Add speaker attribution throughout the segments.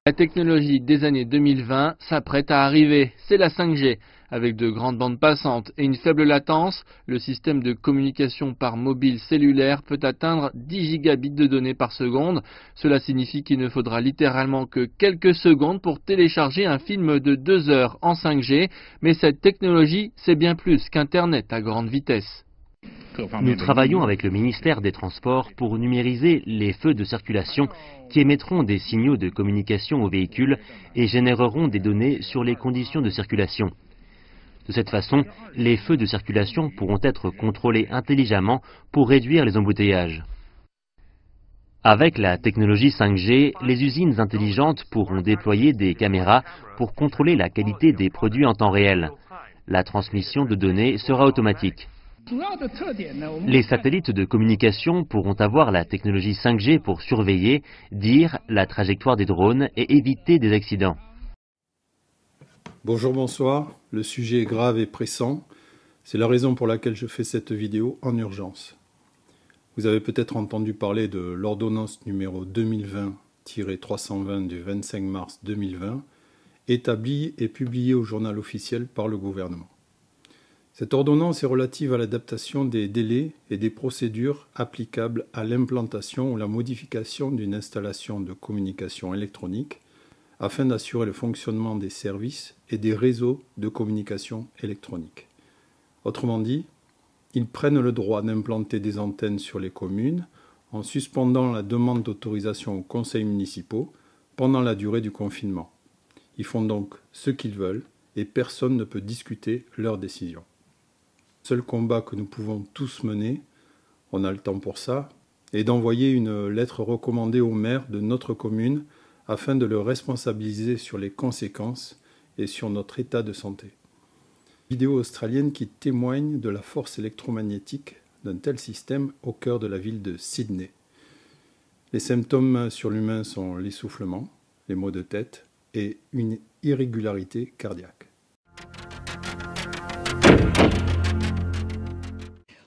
Speaker 1: La technologie des années 2020 s'apprête à arriver, c'est la 5G. Avec de grandes bandes passantes et une faible latence, le système de communication par mobile cellulaire peut atteindre 10 gigabits de données par seconde. Cela signifie qu'il ne faudra littéralement que quelques secondes pour télécharger un film de 2 heures en 5G. Mais cette technologie, c'est bien plus qu'Internet à grande vitesse.
Speaker 2: Nous travaillons avec le ministère des Transports pour numériser les feux de circulation qui émettront des signaux de communication aux véhicules et généreront des données sur les conditions de circulation. De cette façon, les feux de circulation pourront être contrôlés intelligemment pour réduire les embouteillages. Avec la technologie 5G, les usines intelligentes pourront déployer des caméras pour contrôler la qualité des produits en temps réel. La transmission de données sera automatique. Les satellites de communication pourront avoir la technologie 5G pour surveiller, dire la trajectoire des drones et éviter des accidents.
Speaker 3: Bonjour, bonsoir. Le sujet est grave et pressant. C'est la raison pour laquelle je fais cette vidéo en urgence. Vous avez peut-être entendu parler de l'ordonnance numéro 2020-320 du 25 mars 2020, établie et publiée au journal officiel par le gouvernement. Cette ordonnance est relative à l'adaptation des délais et des procédures applicables à l'implantation ou la modification d'une installation de communication électronique afin d'assurer le fonctionnement des services et des réseaux de communication électronique. Autrement dit, ils prennent le droit d'implanter des antennes sur les communes en suspendant la demande d'autorisation aux conseils municipaux pendant la durée du confinement. Ils font donc ce qu'ils veulent et personne ne peut discuter leurs décisions. Le seul combat que nous pouvons tous mener, on a le temps pour ça, est d'envoyer une lettre recommandée au maire de notre commune afin de le responsabiliser sur les conséquences et sur notre état de santé. Une vidéo australienne qui témoigne de la force électromagnétique d'un tel système au cœur de la ville de Sydney. Les symptômes sur l'humain sont l'essoufflement, les maux de tête et une irrégularité cardiaque.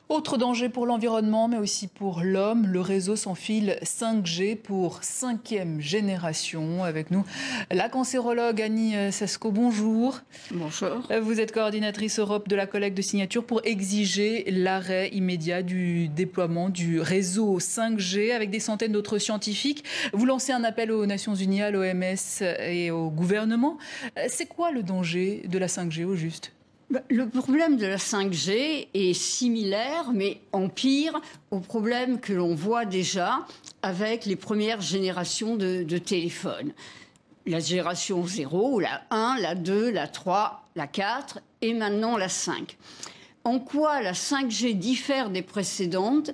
Speaker 4: Autre danger pour l'environnement, mais aussi pour l'homme, le réseau sans fil 5G pour 5e génération. Avec nous, la cancérologue Annie Sesco, bonjour.
Speaker 5: Bonjour.
Speaker 4: Vous êtes coordinatrice Europe de la collecte de signatures pour exiger l'arrêt immédiat du déploiement du réseau 5G avec des centaines d'autres scientifiques. Vous lancez un appel aux Nations Unies, à l'OMS et au gouvernement. C'est quoi le danger de la 5G au juste ?
Speaker 5: Le problème de la 5G est similaire, mais en pire, au problème que l'on voit déjà avec les premières générations de téléphones. La génération 0, la 1, la 2, la 3, la 4 et maintenant la 5. En quoi la 5G diffère des précédentes ?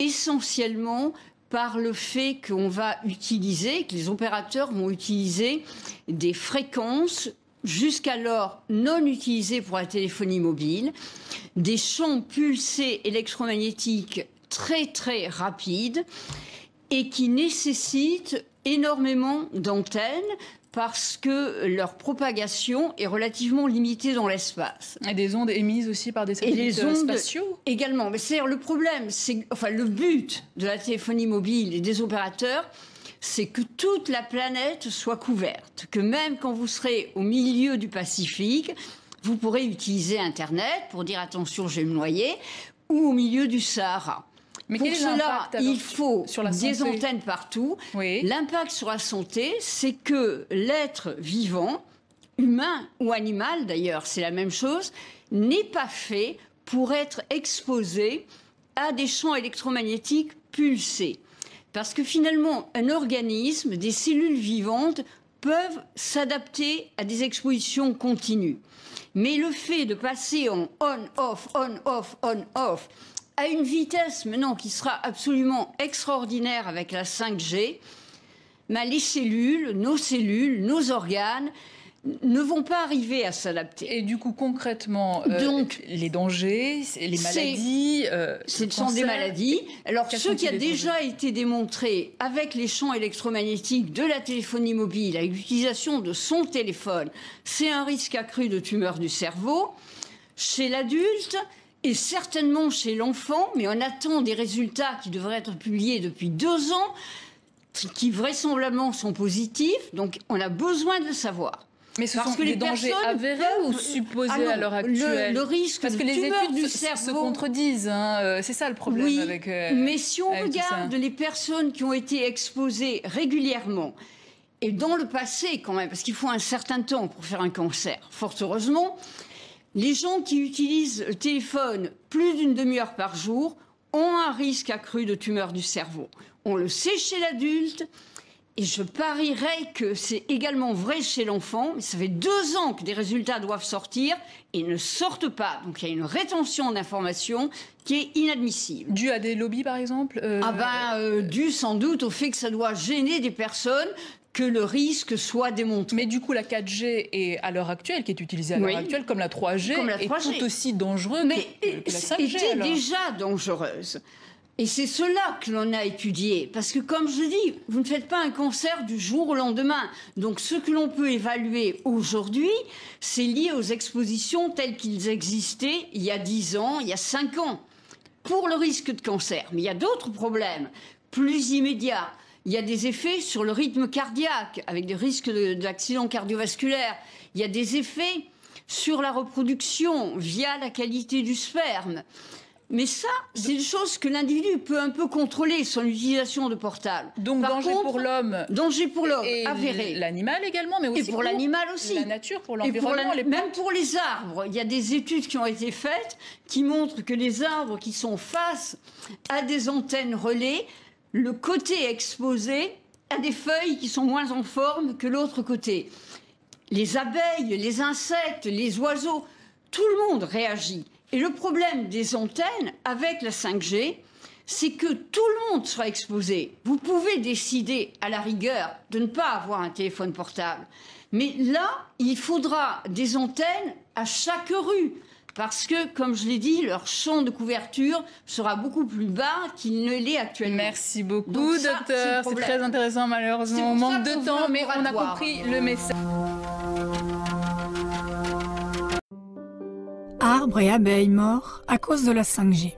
Speaker 5: Essentiellement par le fait qu'on va utiliser, que les opérateurs vont utiliser des fréquences jusqu'alors non utilisés pour la téléphonie mobile, des champs pulsés électromagnétiques très très rapides et qui nécessitent énormément d'antennes parce que leur propagation est relativement limitée dans l'espace.
Speaker 4: Et des ondes émises aussi par des satellites spatiaux
Speaker 5: également. Mais c'est-à-dire le problème, le but de la téléphonie mobile et des opérateurs, c'est que toute la planète soit couverte, que même quand vous serez au milieu du Pacifique, vous pourrez utiliser Internet pour dire attention, je vais me noyer, ou au milieu du Sahara.
Speaker 4: Mais
Speaker 5: pour cela, il faut des antennes partout.
Speaker 4: Oui.
Speaker 5: L'impact sur la santé, c'est que l'être vivant, humain ou animal d'ailleurs, c'est la même chose, n'est pas fait pour être exposé à des champs électromagnétiques pulsés. Parce que finalement, un organisme, des cellules vivantes peuvent s'adapter à des expositions continues. Mais le fait de passer en on-off, on-off, on-off, à une vitesse maintenant qui sera absolument extraordinaire avec la 5G, les cellules, nos organes, ne vont pas arriver à s'adapter.
Speaker 4: Et du coup, concrètement, les dangers, les maladies...
Speaker 5: ce sont des maladies. Alors, ce qui a déjà été démontré avec les champs électromagnétiques de la téléphonie mobile, avec l'utilisation de son téléphone, c'est un risque accru de tumeur du cerveau chez l'adulte et certainement chez l'enfant, mais on attend des résultats qui devraient être publiés depuis 2 ans. qui vraisemblablement sont positifs, donc on a besoin de le savoir.
Speaker 4: Mais ce sont des dangers avérés ou supposés à l'heure actuelle?
Speaker 5: Le risque
Speaker 4: parce que les études se contredisent, hein. C'est ça le problème.
Speaker 5: Oui,
Speaker 4: avec,
Speaker 5: mais si on regarde les personnes qui ont été exposées régulièrement, et dans le passé quand même, parce qu'il faut un certain temps pour faire un cancer, fort heureusement, les gens qui utilisent le téléphone plus d'une demi-heure par jour ont un risque accru de tumeur du cerveau. On le sait chez l'adulte. Et je parierais que c'est également vrai chez l'enfant. Ça fait 2 ans que des résultats doivent sortir et ils ne sortent pas. Donc il y a une rétention d'informations qui est inadmissible.
Speaker 4: Dû à des lobbies, par exemple
Speaker 5: Dû sans doute au fait que ça doit gêner des personnes, que le risque soit démontré.
Speaker 4: Mais du coup, la 4G est à l'heure actuelle, qui est utilisée à l'heure actuelle, comme la 3G, est tout aussi dangereuse que la 5G.
Speaker 5: Était déjà dangereuse. Et c'est cela que l'on a étudié. Parce que, comme je dis, vous ne faites pas un cancer du jour au lendemain. Donc, ce que l'on peut évaluer aujourd'hui, c'est lié aux expositions telles qu'ils existaient il y a 10 ans, il y a 5 ans, pour le risque de cancer. Mais il y a d'autres problèmes, plus immédiats. Il y a des effets sur le rythme cardiaque, avec des risques d'accidents cardiovasculaires. Il y a des effets sur la reproduction, via la qualité du sperme. Mais ça, c'est des choses que l'individu peut un peu contrôler, son utilisation de portable.
Speaker 4: Donc danger pour l'homme.
Speaker 5: Danger pour l'homme, avéré.
Speaker 4: L'animal également, mais aussi
Speaker 5: et pour l'animal aussi.
Speaker 4: La nature, pour l'environnement.
Speaker 5: Même pour les arbres. Il y a des études qui ont été faites qui montrent que les arbres qui sont face à des antennes relais, le côté exposé a des feuilles qui sont moins en forme que l'autre côté. Les abeilles, les insectes, les oiseaux, tout le monde réagit. Et le problème des antennes avec la 5G, c'est que tout le monde sera exposé. Vous pouvez décider, à la rigueur, de ne pas avoir un téléphone portable. Mais là, il faudra des antennes à chaque rue. Parce que, comme je l'ai dit, leur champ de couverture sera beaucoup plus bas qu'il ne l'est actuellement.
Speaker 4: Merci beaucoup, docteur. C'est très intéressant, malheureusement. On manque de temps, mais on a compris le message.
Speaker 6: Arbres et abeilles morts à cause de la 5G.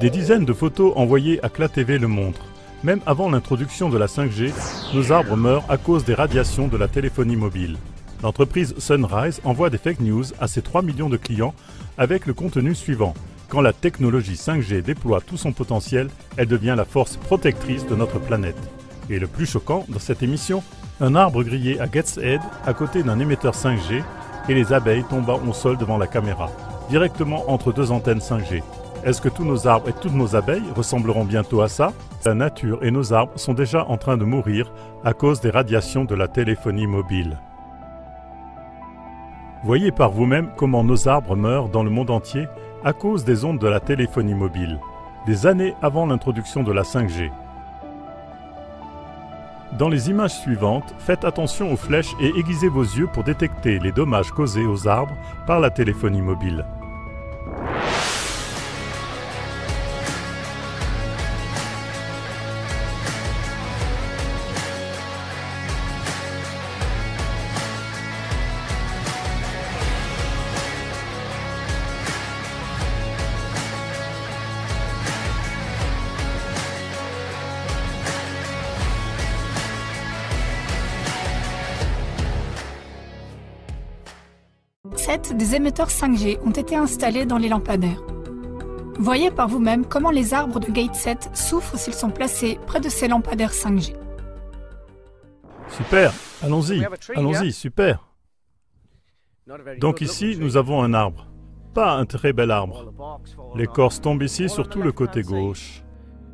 Speaker 7: Des dizaines de photos envoyées à CLA TV le montrent. Même avant l'introduction de la 5G, nos arbres meurent à cause des radiations de la téléphonie mobile. L'entreprise Sunrise envoie des fake news à ses 3 millions de clients avec le contenu suivant. Quand la technologie 5G déploie tout son potentiel, elle devient la force protectrice de notre planète. Et le plus choquant dans cette émission, un arbre grillé à Gateshead à côté d'un émetteur 5G et les abeilles tombant au sol devant la caméra, directement entre 2 antennes 5G. Est-ce que tous nos arbres et toutes nos abeilles ressembleront bientôt à ça? La nature et nos arbres sont déjà en train de mourir à cause des radiations de la téléphonie mobile. Voyez par vous-même comment nos arbres meurent dans le monde entier à cause des ondes de la téléphonie mobile, des années avant l'introduction de la 5G. Dans les images suivantes, faites attention aux flèches et aiguisez vos yeux pour détecter les dommages causés aux arbres par la téléphonie mobile.
Speaker 6: Des émetteurs 5G ont été installés dans les lampadaires. Voyez par vous-même comment les arbres de Gateshead souffrent s'ils sont placés près de ces lampadaires 5G.
Speaker 7: Super, allons-y, super. Donc ici, nous avons un arbre. Pas un très bel arbre. L'écorce tombe ici sur tout le côté gauche.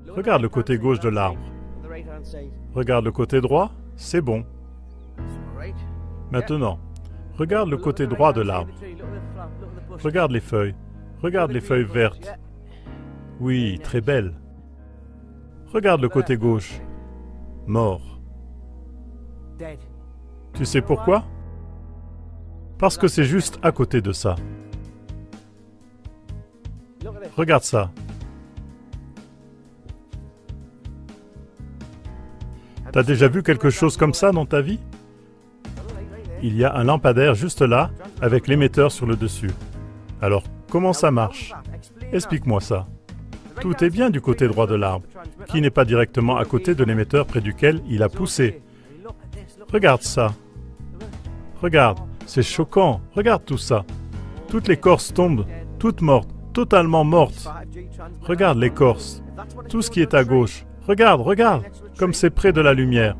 Speaker 7: Regarde le côté gauche de l'arbre. Regarde le côté droit, c'est bon. Maintenant, regarde le côté droit de l'arbre. Regarde les feuilles vertes. Oui, très belles. Regarde le côté gauche. Mort. Tu sais pourquoi? Parce que c'est juste à côté de ça. Regarde ça. T'as déjà vu quelque chose comme ça dans ta vie? Il y a un lampadaire juste là, avec l'émetteur sur le dessus. Alors, comment ça marche? Explique-moi ça. Tout est bien du côté droit de l'arbre, qui n'est pas directement à côté de l'émetteur près duquel il a poussé. Regarde ça. Regarde, c'est choquant. Regarde tout ça. Toutes l'écorce tombe, toutes mortes, totalement mortes. Regarde l'écorce. Tout ce qui est à gauche. Regarde, regarde, comme c'est près de la lumière.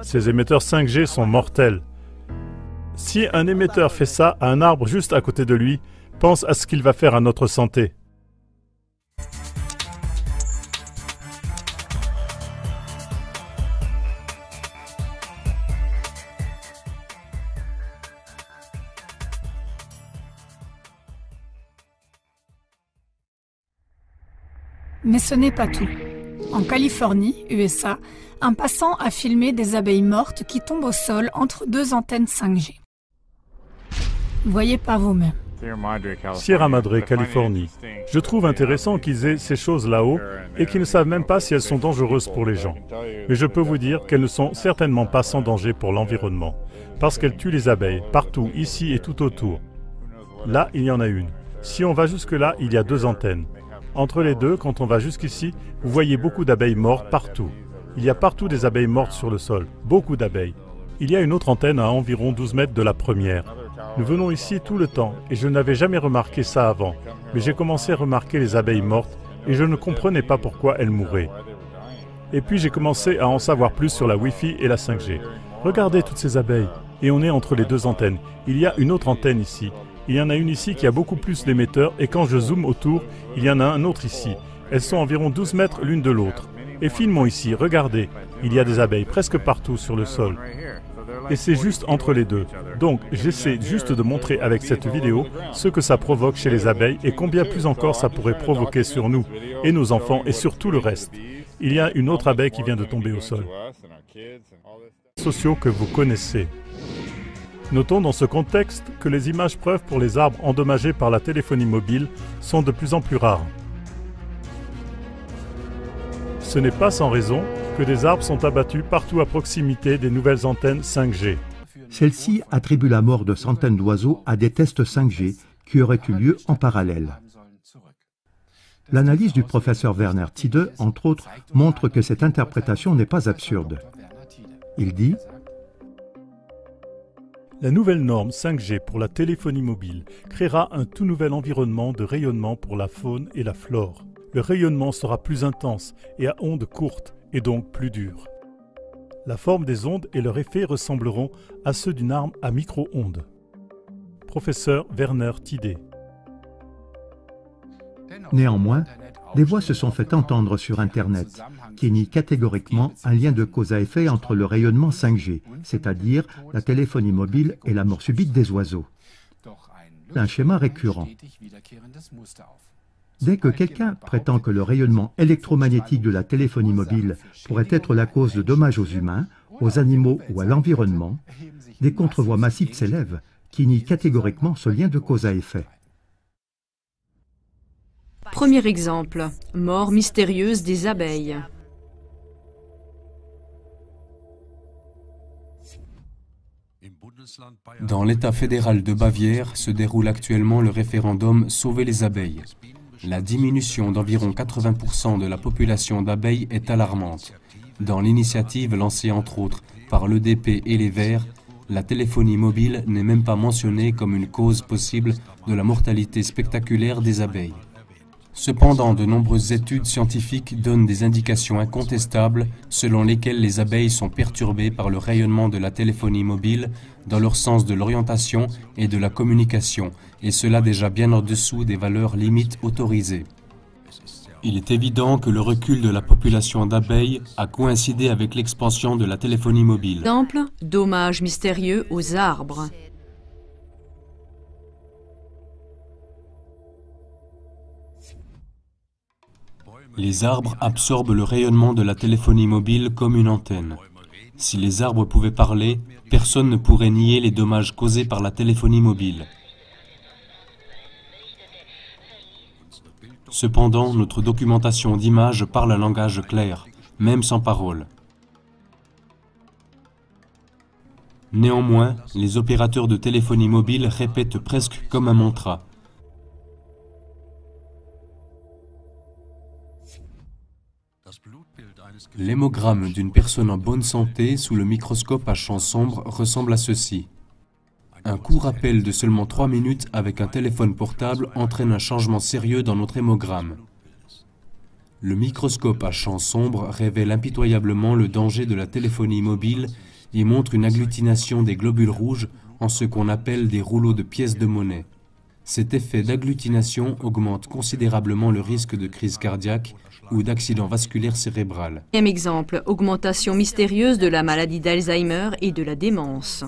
Speaker 7: Ces émetteurs 5G sont mortels. Si un émetteur fait ça à un arbre juste à côté de lui, pense à ce qu'il va faire à notre santé.
Speaker 6: Mais ce n'est pas tout. En Californie, USA, un passant a filmé des abeilles mortes qui tombent au sol entre deux antennes 5G. Voyez par vous-même.
Speaker 7: Sierra Madre, Californie. Je trouve intéressant qu'ils aient ces choses là-haut et qu'ils ne savent même pas si elles sont dangereuses pour les gens. Mais je peux vous dire qu'elles ne sont certainement pas sans danger pour l'environnement, parce qu'elles tuent les abeilles partout, ici et tout autour. Là, il y en a une. Si on va jusque-là, il y a deux antennes. Entre les deux, quand on va jusqu'ici, vous voyez beaucoup d'abeilles mortes partout. Il y a partout des abeilles mortes sur le sol, beaucoup d'abeilles. Il y a une autre antenne à environ 12 mètres de la première. Nous venons ici tout le temps et je n'avais jamais remarqué ça avant. Mais j'ai commencé à remarquer les abeilles mortes et je ne comprenais pas pourquoi elles mouraient. Et puis j'ai commencé à en savoir plus sur la Wi-Fi et la 5G. Regardez toutes ces abeilles. Et on est entre les deux antennes. Il y a une autre antenne ici. Il y en a une ici qui a beaucoup plus d'émetteurs et quand je zoome autour, il y en a un autre ici. Elles sont environ 12 mètres l'une de l'autre. Et filmons ici, regardez. Il y a des abeilles presque partout sur le sol. Et c'est juste entre les deux. Donc, j'essaie juste de montrer avec cette vidéo ce que ça provoque chez les abeilles et combien plus encore ça pourrait provoquer sur nous, et nos enfants, et sur tout le reste. Il y a une autre abeille qui vient de tomber au sol. Sociaux que vous connaissez. Notons dans ce contexte que les images preuves pour les arbres endommagés par la téléphonie mobile sont de plus en plus rares. Ce n'est pas sans raison que des arbres sont abattus partout à proximité des nouvelles antennes 5G.
Speaker 8: Celle-ci attribue la mort de centaines d'oiseaux à des tests 5G qui auraient eu lieu en parallèle. L'analyse du professeur Werner Tide, entre autres, montre que cette interprétation n'est pas absurde. Il dit:
Speaker 7: La nouvelle norme 5G pour la téléphonie mobile créera un tout nouvel environnement de rayonnement pour la faune et la flore. Le rayonnement sera plus intense et à ondes courtes et donc plus dur. La forme des ondes et leur effet ressembleront à ceux d'une arme à micro-ondes. Professeur Werner Tide.
Speaker 8: Néanmoins, des voix se sont fait entendre sur Internet, qui nient catégoriquement un lien de cause à effet entre le rayonnement 5G, c'est-à-dire la téléphonie mobile et la mort subite des oiseaux. Un schéma récurrent. Dès que quelqu'un prétend que le rayonnement électromagnétique de la téléphonie mobile pourrait être la cause de dommages aux humains, aux animaux ou à l'environnement, des contre-voix massives s'élèvent qui nient catégoriquement ce lien de cause à effet.
Speaker 9: Premier exemple, mort mystérieuse des abeilles.
Speaker 10: Dans l'État fédéral de Bavière se déroule actuellement le référendum Sauver les abeilles. La diminution d'environ 80% de la population d'abeilles est alarmante. Dans l'initiative lancée entre autres par l'EDP et les Verts, la téléphonie mobile n'est même pas mentionnée comme une cause possible de la mortalité spectaculaire des abeilles. Cependant, de nombreuses études scientifiques donnent des indications incontestables selon lesquelles les abeilles sont perturbées par le rayonnement de la téléphonie mobile dans leur sens de l'orientation et de la communication, et cela déjà bien en-dessous des valeurs limites autorisées. Il est évident que le recul de la population d'abeilles a coïncidé avec l'expansion de la téléphonie mobile.
Speaker 9: Exemple, dommages mystérieux aux arbres.
Speaker 10: Les arbres absorbent le rayonnement de la téléphonie mobile comme une antenne. Si les arbres pouvaient parler, personne ne pourrait nier les dommages causés par la téléphonie mobile. Cependant, notre documentation d'images parle un langage clair, même sans parole. Néanmoins, les opérateurs de téléphonie mobile répètent presque comme un mantra. L'hémogramme d'une personne en bonne santé sous le microscope à champ sombre ressemble à ceci. Un court appel de seulement 3 minutes avec un téléphone portable entraîne un changement sérieux dans notre hémogramme. Le microscope à champ sombre révèle impitoyablement le danger de la téléphonie mobile et montre une agglutination des globules rouges en ce qu'on appelle des rouleaux de pièces de monnaie. Cet effet d'agglutination augmente considérablement le risque de crise cardiaque ou d'accident vasculaire cérébral.
Speaker 9: Deuxième exemple, augmentation mystérieuse de la maladie d'Alzheimer et de la démence.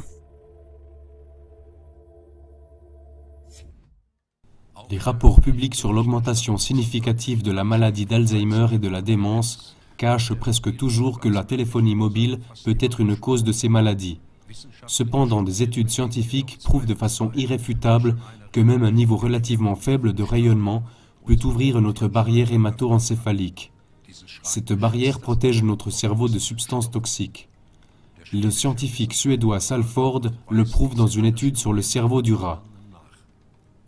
Speaker 10: Les rapports publics sur l'augmentation significative de la maladie d'Alzheimer et de la démence cachent presque toujours que la téléphonie mobile peut être une cause de ces maladies. Cependant, des études scientifiques prouvent de façon irréfutable que même un niveau relativement faible de rayonnement peut ouvrir notre barrière hémato-encéphalique. Cette barrière protège notre cerveau de substances toxiques. Le scientifique suédois Salford le prouve dans une étude sur le cerveau du rat.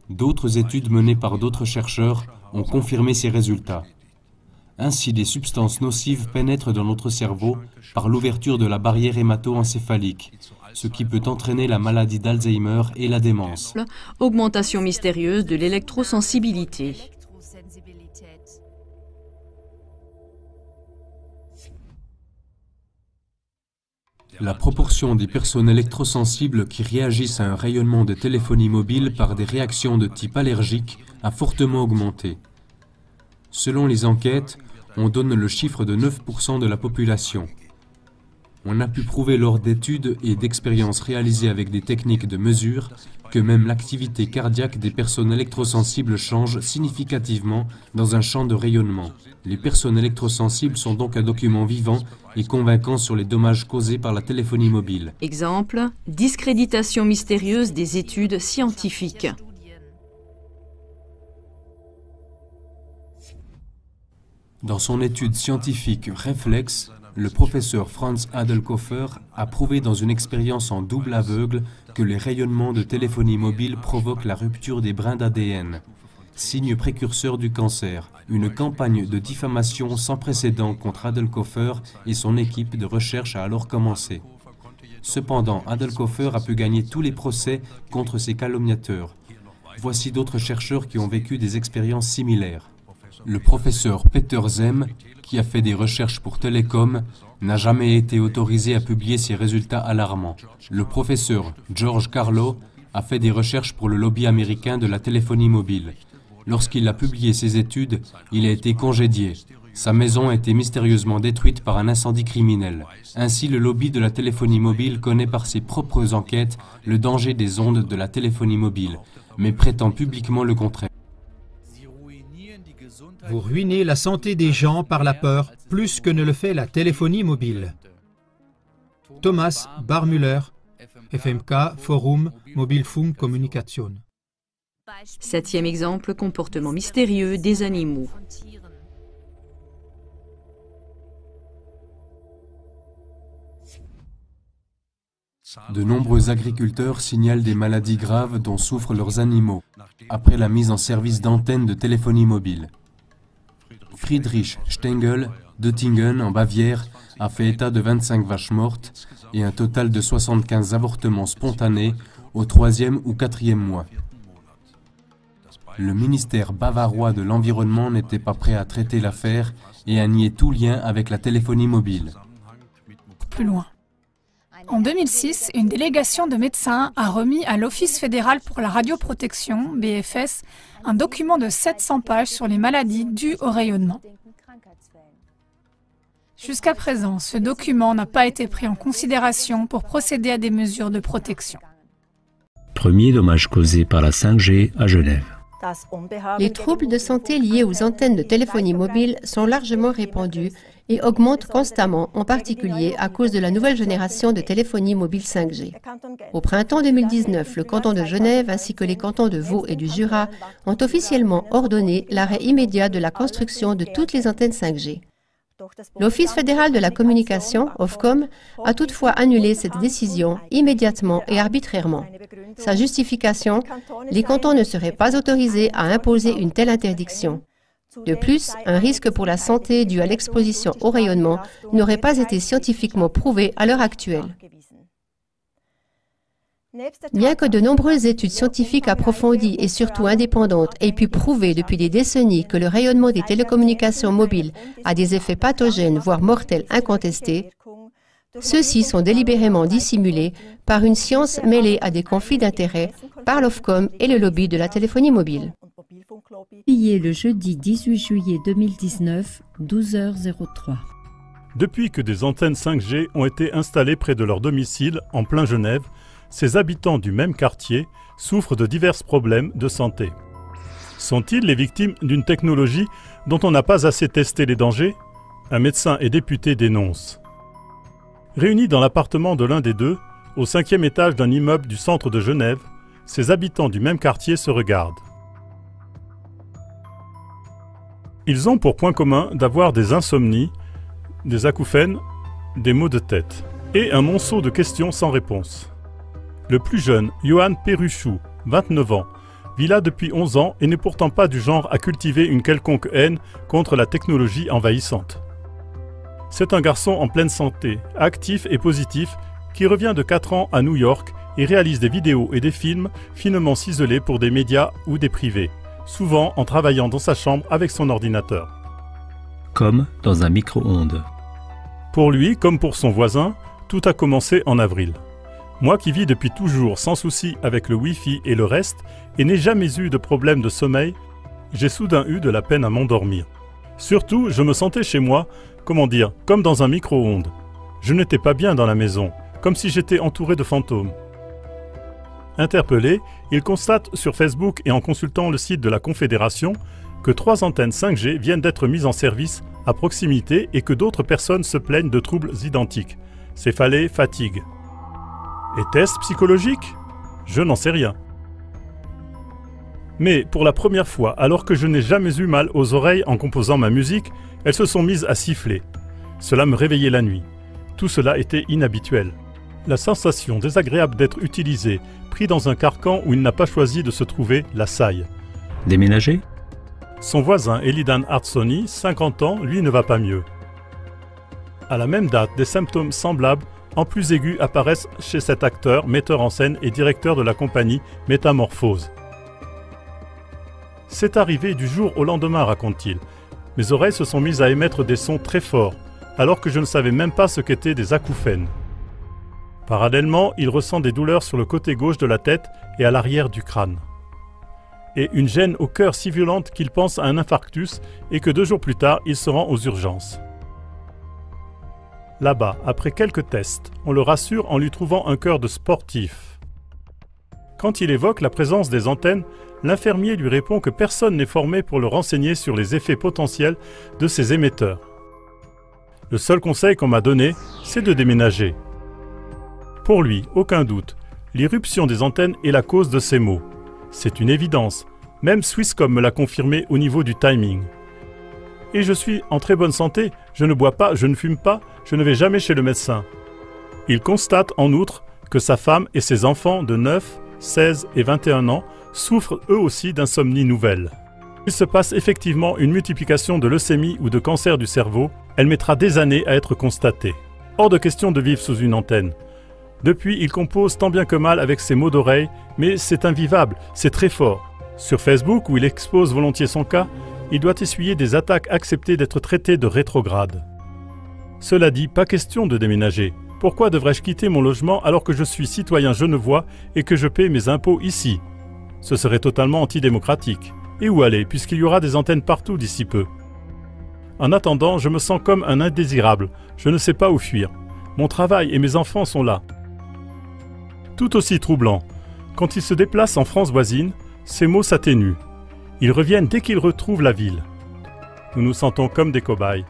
Speaker 10: D'autres études menées par d'autres chercheurs ont confirmé ces résultats. Ainsi, des substances nocives pénètrent dans notre cerveau par l'ouverture de la barrière hémato-encéphalique, ce qui peut entraîner la maladie d'Alzheimer et la démence.
Speaker 9: Augmentation mystérieuse de l'électrosensibilité.
Speaker 10: La proportion des personnes électrosensibles qui réagissent à un rayonnement de téléphonie mobile par des réactions de type allergique a fortement augmenté. Selon les enquêtes, on donne le chiffre de 9% de la population. On a pu prouver lors d'études et d'expériences réalisées avec des techniques de mesure que même l'activité cardiaque des personnes électrosensibles change significativement dans un champ de rayonnement. Les personnes électrosensibles sont donc un document vivant et convaincant sur les dommages causés par la téléphonie mobile.
Speaker 9: Exemple, discréditation mystérieuse des études scientifiques.
Speaker 10: Dans son étude scientifique Reflex, le professeur Franz Adelkofer a prouvé dans une expérience en double aveugle que les rayonnements de téléphonie mobile provoquent la rupture des brins d'ADN, signe précurseur du cancer. Une campagne de diffamation sans précédent contre Adelkofer et son équipe de recherche a alors commencé. Cependant, Adelkofer a pu gagner tous les procès contre ces calomniateurs. Voici d'autres chercheurs qui ont vécu des expériences similaires. Le professeur Peter Zem, qui a fait des recherches pour Telecom, n'a jamais été autorisé à publier ses résultats alarmants. Le professeur George Carlo a fait des recherches pour le lobby américain de la téléphonie mobile. Lorsqu'il a publié ses études, il a été congédié. Sa maison a été mystérieusement détruite par un incendie criminel. Ainsi, le lobby de la téléphonie mobile connaît par ses propres enquêtes le danger des ondes de la téléphonie mobile, mais prétend publiquement le contraire.
Speaker 11: Vous ruinez la santé des gens par la peur, plus que ne le fait la téléphonie mobile. Thomas Barmüller, FMK, Forum Mobilfunkkommunikation.
Speaker 9: Septième exemple, comportement mystérieux des animaux.
Speaker 10: De nombreux agriculteurs signalent des maladies graves dont souffrent leurs animaux, après la mise en service d'antennes de téléphonie mobile. Friedrich Stengel, d'Oettingen, en Bavière, a fait état de 25 vaches mortes et un total de 75 avortements spontanés au 3e ou 4e mois. Le ministère bavarois de l'Environnement n'était pas prêt à traiter l'affaire et a nié tout lien avec la téléphonie mobile.
Speaker 6: Plus loin. En 2006, une délégation de médecins a remis à l'Office fédéral pour la radioprotection, BFS, un document de 700 pages sur les maladies dues au rayonnement. Jusqu'à présent, ce document n'a pas été pris en considération pour procéder à des mesures de protection.
Speaker 12: Premier dommage causé par la 5G à Genève.
Speaker 13: Les troubles de santé liés aux antennes de téléphonie mobile sont largement répandus et augmentent constamment, en particulier à cause de la nouvelle génération de téléphonie mobile 5G. Au printemps 2019, le canton de Genève ainsi que les cantons de Vaud et du Jura ont officiellement ordonné l'arrêt immédiat de la construction de toutes les antennes 5G. L'Office fédéral de la communication, Ofcom, a toutefois annulé cette décision immédiatement et arbitrairement. Sa justification, les cantons ne seraient pas autorisés à imposer une telle interdiction. De plus, un risque pour la santé dû à l'exposition au rayonnement n'aurait pas été scientifiquement prouvé à l'heure actuelle. Bien que de nombreuses études scientifiques approfondies et surtout indépendantes aient pu prouver depuis des décennies que le rayonnement des télécommunications mobiles a des effets pathogènes, voire mortels incontestés, ceux-ci sont délibérément dissimulés par une science mêlée à des conflits d'intérêts par l'Ofcom et le lobby de la téléphonie mobile.
Speaker 14: Publié le jeudi 18 juillet 2019, 12h03.
Speaker 7: Depuis que des antennes 5G ont été installées près de leur domicile, en plein Genève, ces habitants du même quartier souffrent de divers problèmes de santé. Sont-ils les victimes d'une technologie dont on n'a pas assez testé les dangers? Un médecin et député dénonce. Réunis dans l'appartement de l'un des deux, au 5e étage d'un immeuble du centre de Genève, ces habitants du même quartier se regardent. Ils ont pour point commun d'avoir des insomnies, des acouphènes, des maux de tête et un monceau de questions sans réponse. Le plus jeune, Johan Perruchou, 29 ans, vit là depuis 11 ans et n'est pourtant pas du genre à cultiver une quelconque haine contre la technologie envahissante. C'est un garçon en pleine santé, actif et positif, qui revient de 4 ans à New York et réalise des vidéos et des films finement ciselés pour des médias ou des privés, souvent en travaillant dans sa chambre avec son ordinateur.
Speaker 12: Comme dans un micro-ondes.
Speaker 7: Pour lui, comme pour son voisin, tout a commencé en avril. Moi qui vis depuis toujours sans souci avec le Wi-Fi et le reste, et n'ai jamais eu de problème de sommeil, j'ai soudain eu de la peine à m'endormir. Surtout, je me sentais chez moi, comme dans un micro-ondes. Je n'étais pas bien dans la maison, comme si j'étais entouré de fantômes. Interpellé, il constate sur Facebook et en consultant le site de la Confédération que 3 antennes 5G viennent d'être mises en service à proximité et que d'autres personnes se plaignent de troubles identiques, céphalée, fatigue. Était-ce psychologique? Je n'en sais rien. Mais pour la première fois, alors que je n'ai jamais eu mal aux oreilles en composant ma musique, elles se sont mises à siffler. Cela me réveillait la nuit. Tout cela était inhabituel. La sensation désagréable d'être utilisé, pris dans un carcan où il n'a pas choisi de se trouver, l'assaille.
Speaker 12: Déménager?
Speaker 7: Son voisin Elidan Hartsoni, 50 ans, lui ne va pas mieux. À la même date, des symptômes semblables, en plus aigus, apparaissent chez cet acteur, metteur en scène et directeur de la compagnie Métamorphose. C'est arrivé du jour au lendemain, raconte-t-il. Mes oreilles se sont mises à émettre des sons très forts, alors que je ne savais même pas ce qu'étaient des acouphènes. Parallèlement, il ressent des douleurs sur le côté gauche de la tête et à l'arrière du crâne. Et une gêne au cœur si violente qu'il pense à un infarctus et que 2 jours plus tard, il se rend aux urgences. Là-bas, après quelques tests, on le rassure en lui trouvant un cœur de sportif. Quand il évoque la présence des antennes, l'infirmier lui répond que personne n'est formé pour le renseigner sur les effets potentiels de ces émetteurs. Le seul conseil qu'on m'a donné, c'est de déménager. Pour lui, aucun doute, l'irruption des antennes est la cause de ces maux. C'est une évidence, même Swisscom me l'a confirmé au niveau du timing. Et je suis en très bonne santé, je ne bois pas, je ne fume pas, je ne vais jamais chez le médecin. Il constate en outre que sa femme et ses enfants de 9, 16 et 21 ans souffrent eux aussi d'insomnie nouvelle. Il se passe effectivement une multiplication de leucémie ou de cancer du cerveau, elle mettra des années à être constatée. Hors de question de vivre sous une antenne. Depuis, il compose tant bien que mal avec ses maux d'oreille, mais c'est invivable, c'est très fort. Sur Facebook, où il expose volontiers son cas, il doit essuyer des attaques acceptées d'être traité de rétrograde. Cela dit, pas question de déménager. Pourquoi devrais-je quitter mon logement alors que je suis citoyen genevois et que je paie mes impôts ici? Ce serait totalement antidémocratique. Et où aller, puisqu'il y aura des antennes partout d'ici peu? En attendant, je me sens comme un indésirable. Je ne sais pas où fuir. Mon travail et mes enfants sont là. Tout aussi troublant, quand il se déplace en France voisine, ses maux s'atténuent. Ils reviennent dès qu'ils retrouvent la ville. Nous nous sentons comme des cobayes.